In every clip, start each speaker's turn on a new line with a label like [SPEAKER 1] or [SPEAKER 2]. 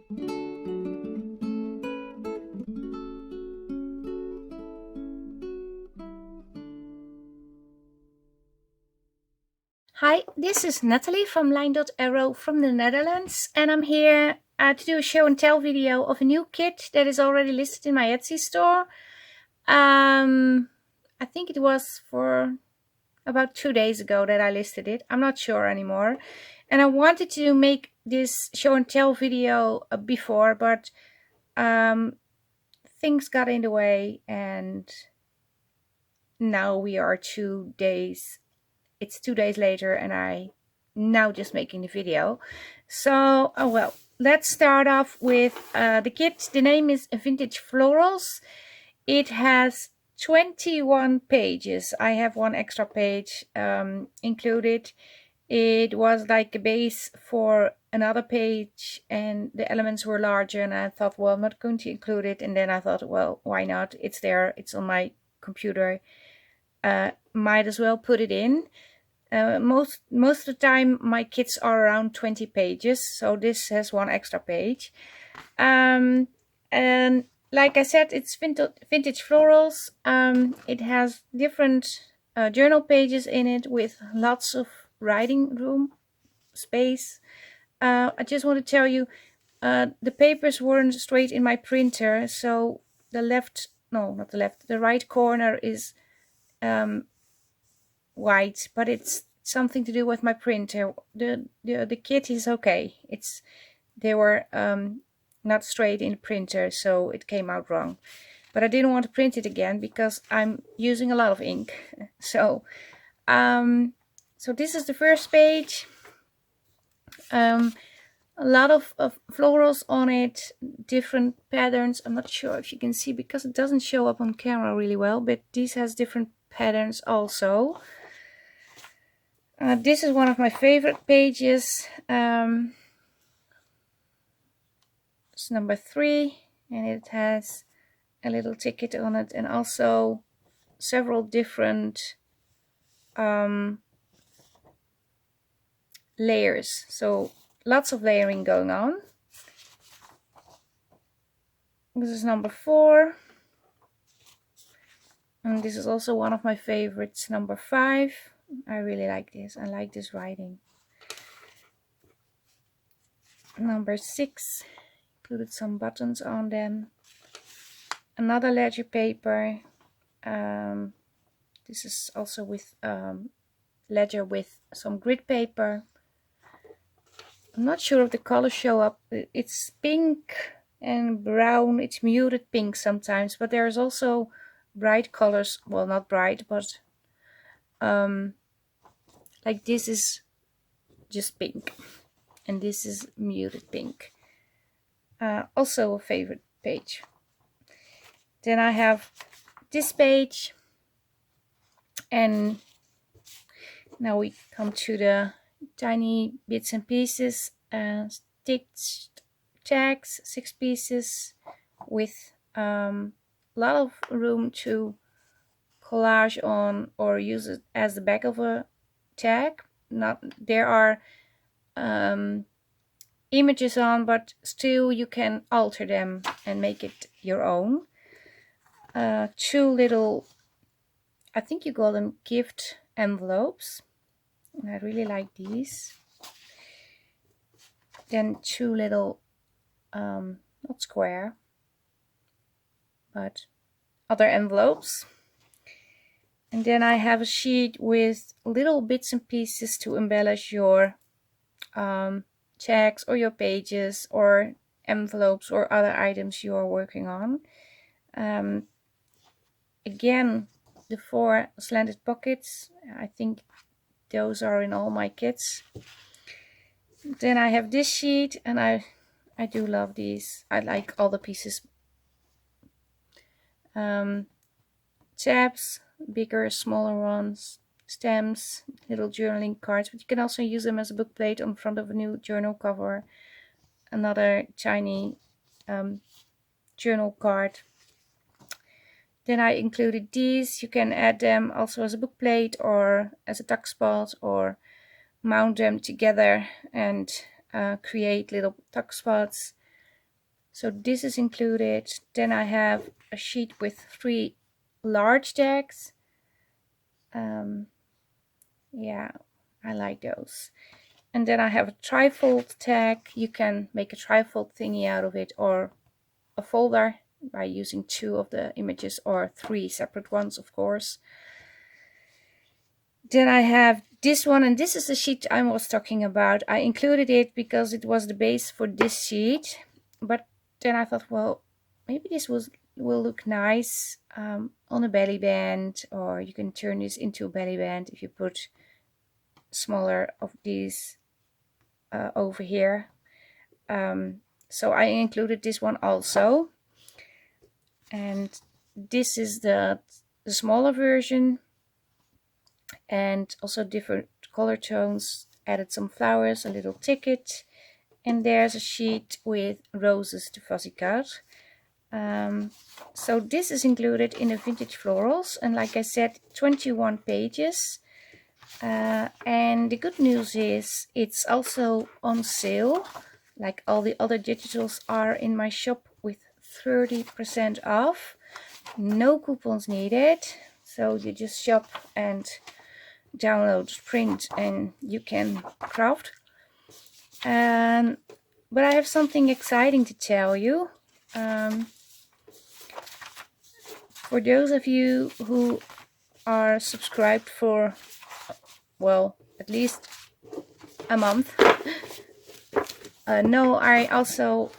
[SPEAKER 1] Hi, this is Nathalie from LineDotArrow from the Netherlands, and I'm here to do a show and tell video of a new kit that is already listed in my Etsy store. I think it was for about 2 days ago that I listed it. I'm not sure anymore. And I wanted to make this show and tell video before, but things got in the way, and now we are 2 days. It's 2 days later, and I now just making the video. So, well, let's start off with the kit. The name is Vintage Florals. It has 21 pages. I have one extra page included. It was like a base for another page, and the elements were larger, and I thought, well, I'm not going to include it. And then I thought, well, why not? It's there. It's on my computer. Might as well put it in. Most of the time my kits are around 20 pages, so this has one extra page. And like I said, it's vintage florals. It has different journal pages in it with lots of writing room space. I just want to tell you, the papers weren't straight in my printer, so the right corner is white, but it's something to do with my printer. The kit is okay. They were not straight in the printer, so it came out wrong. But I didn't want to print it again because I'm using a lot of ink. So this is the first page. A lot of florals on it, different patterns. I'm not sure if you can see because it doesn't show up on camera really well, but this has different patterns also. This is one of my favorite pages. It's number 3, and it has a little ticket on it, and also several different layers. So lots of layering going on. This is number 4. And this is also one of my favorites, number 5. I really like this. I like this writing. Number 6, included some buttons on them. Another ledger paper. This is also with ledger with some grid paper. I'm not sure if the colors show up. It's pink and brown. It's muted pink sometimes, but there's also bright colors. Well, not bright, but like this is just pink, and this is muted pink. Also a favorite page. Then I have this page, and now we come to the tiny bits and pieces. Stitched tags, 6 pieces with a lot of room to collage on or use it as the back of a tag. There are images on, but still you can alter them and make it your own. 2 little, I think you call them gift envelopes, and I really like these. Then 2 little, not square, but other envelopes. And then I have a sheet with little bits and pieces to embellish your tags or your pages or envelopes or other items you are working on. Again, the 4 slanted pockets. I think those are in all my kits. Then I have this sheet, and I do love these. I like all the pieces. Tabs, bigger, smaller ones, stems, little journaling cards, but you can also use them as a book plate on front of a new journal cover. Another tiny journal card. Then I included these. You can add them also as a book plate or as a tuck spot, or mount them together and create little tuck spots. So this is included. Then I have a sheet with 3 large tags. Yeah, I like those. And then I have a trifold tag. You can make a trifold thingy out of it, or a folder by using 2 of the images, or 3 separate ones, of course. Then I have this one, and this is the sheet I was talking about. I included it because it was the base for this sheet, but then I thought, well, maybe this will look nice on a belly band, or you can turn this into a belly band if you put smaller of these over here. So I included this one also, and this is the smaller version, and also different color tones. Added some flowers, a little ticket, and there's a sheet with roses to fuzzy cut. So this is included in the Vintage Florals, and like I said, 21 pages. And the good news is it's also on sale, like all the other digitals are in my shop, with 30% off. No coupons needed, so you just shop and download, print, and you can craft. But I have something exciting to tell you. For those of you who are subscribed for, well, at least a month. No, I also,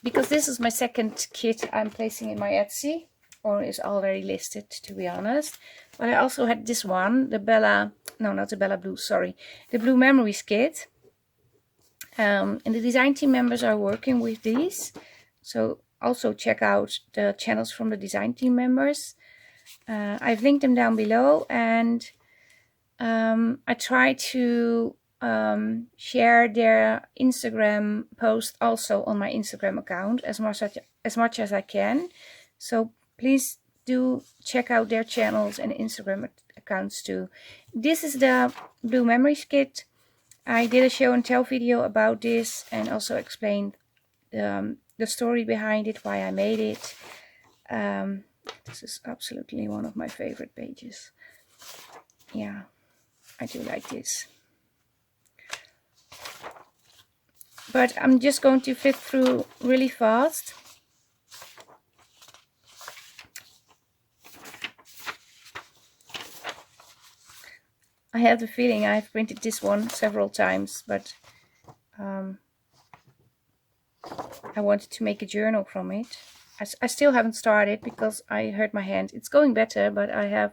[SPEAKER 1] because this is my second kit I'm placing in my Etsy, or is already listed, to be honest. But I also had this one, the Bella, no, not the Bella Blue, sorry, the Blue Memories kit. And the design team members are working with these, so also check out the channels from the design team members. I've linked them down below, and I try to share their Instagram post also on my Instagram account as much as I can. So please do check out their channels and Instagram accounts too. This is the Blue Memories kit. I did a show and tell video about this, and also explained the story behind it, why I made it. This is absolutely one of my favorite pages. Yeah, I do like this. But I'm just going to flip through really fast. I have the feeling I've printed this one several times, but I wanted to make a journal from it. I still haven't started because I hurt my hand. It's going better, but I'm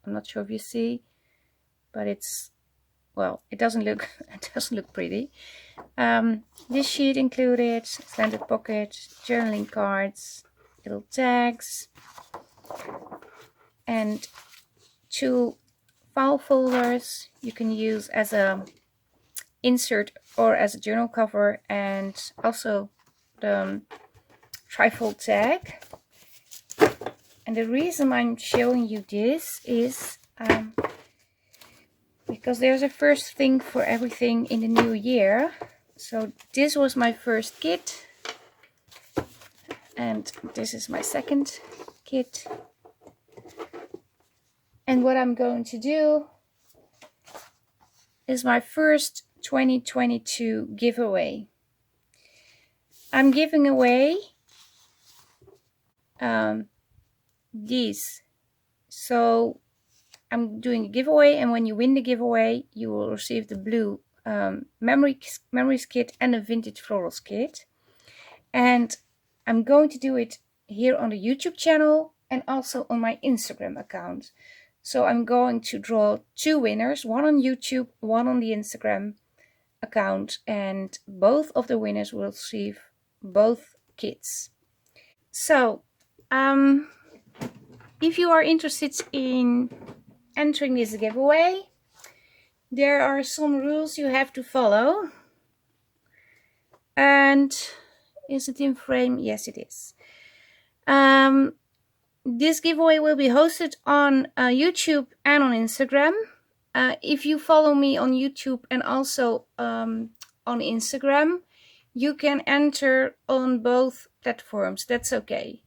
[SPEAKER 1] not sure if you see, but it's, well, it doesn't look pretty. This sheet included slanted pocket, journaling cards, little tags, and 2 file folders you can use as a insert or as a journal cover, and also the trifold tag. And the reason I'm showing you this is because there's a first thing for everything in the new year. So this was my first kit, and this is my second kit. And what I'm going to do is my first 2022 giveaway. I'm giving away these. So I'm doing a giveaway, and when you win the giveaway, you will receive the blue memories kit and a Vintage Florals kit. And I'm going to do it here on the YouTube channel and also on my Instagram account. So I'm going to draw 2 winners, one on YouTube, one on the Instagram account, and both of the winners will receive both kits. So if you are interested in entering this giveaway, there are some rules you have to follow. And is it in frame? Yes, it is. This giveaway will be hosted on YouTube and on Instagram. If you follow me on YouTube and also on Instagram, you can enter on both platforms. That's okay.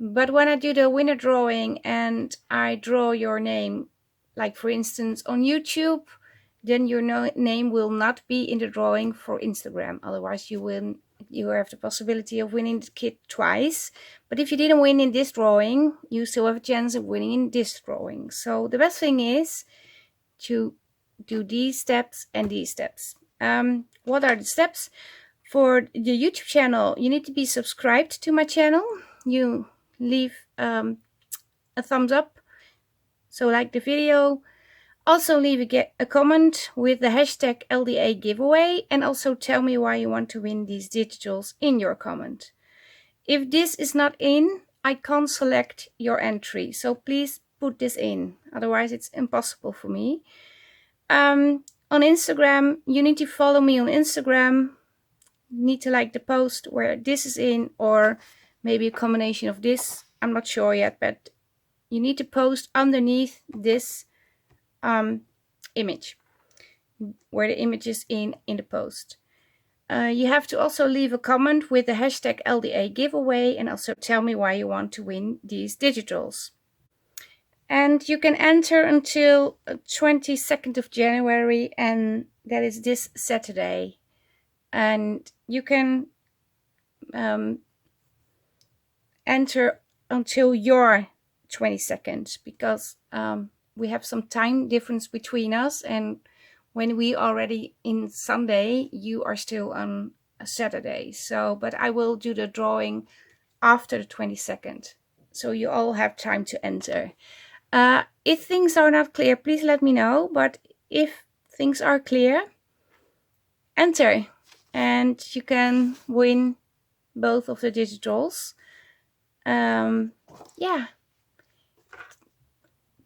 [SPEAKER 1] But when I do the winner drawing and I draw your name, like for instance on YouTube, then your name will not be in the drawing for Instagram. Otherwise you have the possibility of winning the kit twice. But if you didn't win in this drawing, you still have a chance of winning in this drawing. So the best thing is to do these steps and these steps. What are the steps? For the YouTube channel, you need to be subscribed to my channel. You leave a thumbs up, so like the video. Also leave a comment with the hashtag LDA giveaway, and also tell me why you want to win these digitals in your comment. If this is not in, I can't select your entry, so please put this in, otherwise it's impossible for me. On Instagram, you need to follow me on Instagram. You need to like the post where this is in, or maybe a combination of this. I'm not sure yet, but you need to post underneath this image where the image is in the post. You have to also leave a comment with the hashtag LDA giveaway, and also tell me why you want to win these digitals. And you can enter until 22nd of January, and that is this Saturday. And you can enter until your 22nd, because we have some time difference between us, and when we already in Sunday, you are still on a Saturday. So, but I will do the drawing after the 22nd, so you all have time to enter. If things are not clear, please let me know, but if things are clear, enter, and you can win both of the digitals. Yeah,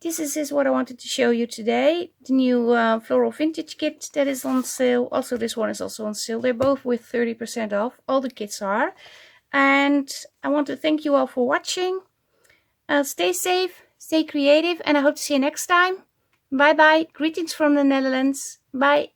[SPEAKER 1] this is what I wanted to show you today. The new floral vintage kit that is on sale. Also, this one is also on sale. They're both with 30% off. All the kits are. And I want to thank you all for watching. Stay safe, stay creative, and I hope to see you next time. Bye bye. Greetings from the Netherlands. Bye.